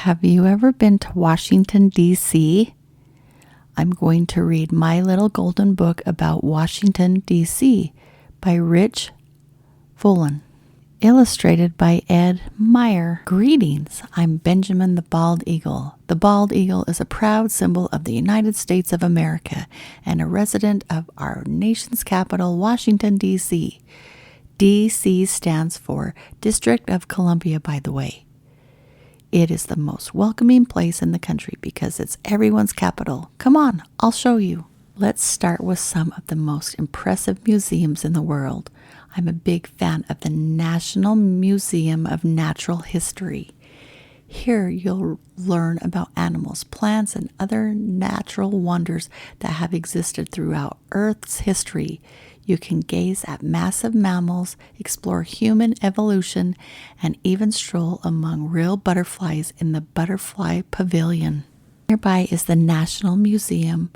Have you ever been to Washington, D.C.? I'm going to read My Little Golden Book About Washington, D.C. by Rich Volan. Illustrated by Ed Meyer. Greetings, I'm Benjamin the Bald Eagle. The bald eagle is a proud symbol of the United States of America and a resident of our nation's capital, Washington, D.C. D.C. stands for District of Columbia, by the way. It is the most welcoming place in the country because it's everyone's capital. Come on, I'll show you. Let's start with some of the most impressive museums in the world. I'm a big fan of the National Museum of Natural History. Here you'll learn about animals, plants, and other natural wonders that have existed throughout Earth's history. You can gaze at massive mammals, explore human evolution, and even stroll among real butterflies in the Butterfly Pavilion. Nearby is the National Museum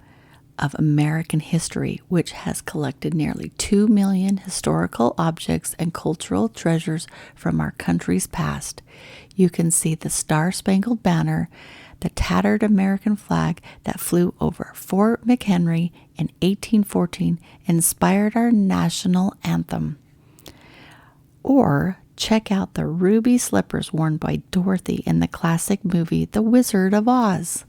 of American History, which has collected nearly 2 million historical objects and cultural treasures from our country's past. You can see the Star-Spangled Banner, the tattered American flag that flew over Fort McHenry in 1814 inspired our national anthem. Or check out the ruby slippers worn by Dorothy in the classic movie The Wizard of Oz.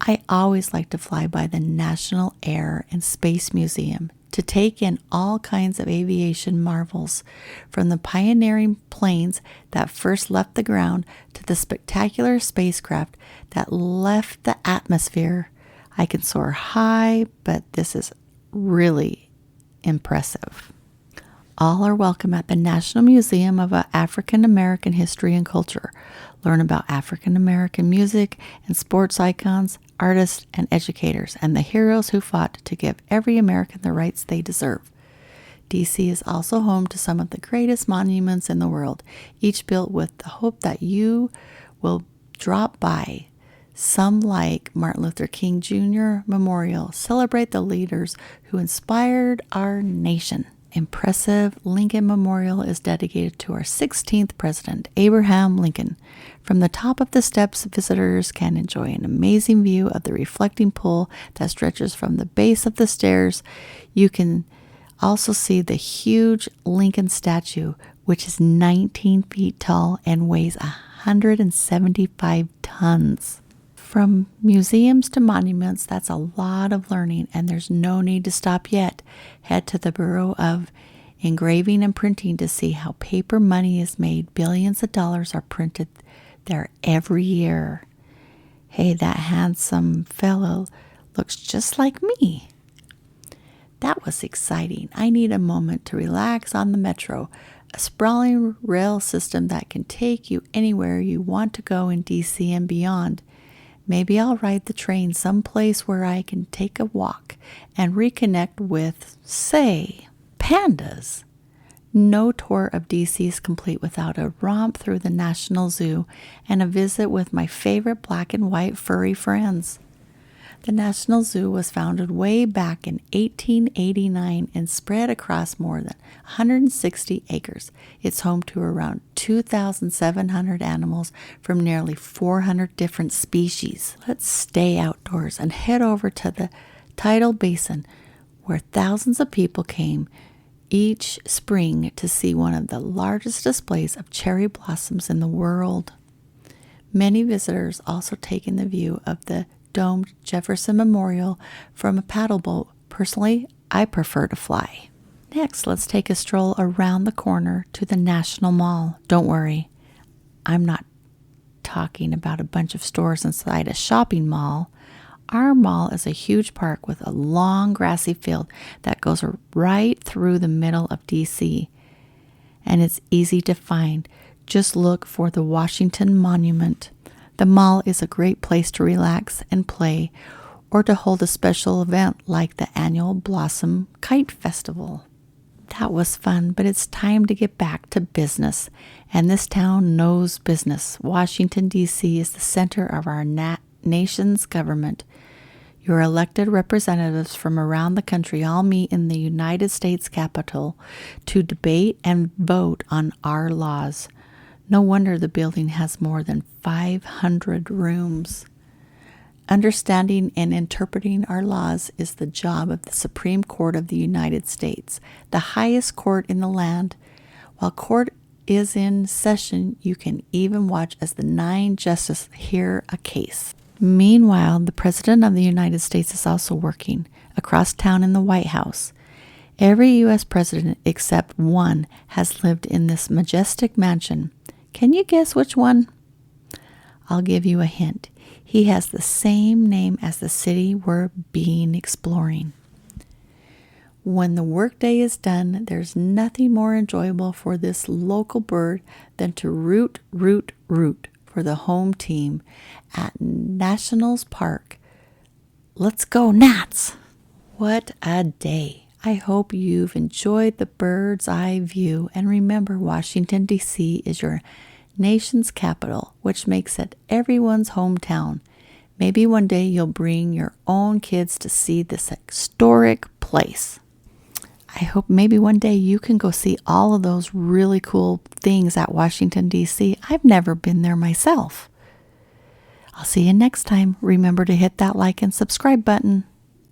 I always like to fly by the National Air and Space Museum to take in all kinds of aviation marvels, from the pioneering planes that first left the ground to the spectacular spacecraft that left the atmosphere. I can soar high, but this is really impressive. All are welcome at the National Museum of African American History and Culture. Learn about African American music and sports icons, artists, and educators, and the heroes who fought to give every American the rights they deserve. D.C. is also home to some of the greatest monuments in the world, each built with the hope that you will drop by. Some, like Martin Luther King Jr. Memorial, celebrate the leaders who inspired our nation. Impressive Lincoln Memorial is dedicated to our 16th President, Abraham Lincoln. From the top of the steps, visitors can enjoy an amazing view of the reflecting pool that stretches from the base of the stairs. You can also see the huge Lincoln statue, which is 19 feet tall and weighs 175 tons. From museums to monuments, that's a lot of learning, and there's no need to stop yet. Head to the Bureau of Engraving and Printing to see how paper money is made. Billions of dollars are printed there every year. Hey, that handsome fellow looks just like me. That was exciting. I need a moment to relax on the metro, a sprawling rail system that can take you anywhere you want to go in DC and beyond. Maybe I'll ride the train someplace where I can take a walk and reconnect with, say, pandas. No tour of DC is complete without a romp through the National Zoo and a visit with my favorite black and white furry friends. The National Zoo was founded way back in 1889 and spread across more than 160 acres. It's home to around 2,700 animals from nearly 400 different species. Let's stay outdoors and head over to the Tidal Basin, where thousands of people came each spring to see one of the largest displays of cherry blossoms in the world. Many visitors also take in the view of the domed Jefferson Memorial from a paddle boat. Personally, I prefer to fly. Next, let's take a stroll around the corner to the National Mall. Don't worry, I'm not talking about a bunch of stores inside a shopping mall. Our mall is a huge park with a long grassy field that goes right through the middle of DC, and it's easy to find. Just look for the Washington Monument. The mall is a great place to relax and play, or to hold a special event like the annual Blossom Kite Festival. That was fun, but it's time to get back to business, and this town knows business. Washington, D.C. is the center of our nation's government. Your elected representatives from around the country all meet in the United States Capitol to debate and vote on our laws. No wonder the building has more than 500 rooms. Understanding and interpreting our laws is the job of the Supreme Court of the United States, the highest court in the land. While court is in session, you can even watch as the 9 justices hear a case. Meanwhile, the President of the United States is also working across town in the White House. Every U.S. president except one has lived in this majestic mansion. Can you guess which one? I'll give you a hint. He has the same name as the city we're being exploring. When the workday is done, there's nothing more enjoyable for this local bird than to root for the home team at Nationals Park. Let's go, Nats! What a day! I hope you've enjoyed the bird's eye view, and remember, Washington, D.C. is your nation's capital, which makes it everyone's hometown. Maybe one day you'll bring your own kids to see this historic place. I hope maybe one day you can go see all of those really cool things at Washington, D.C. I've never been there myself. I'll see you next time. Remember to hit that like and subscribe button.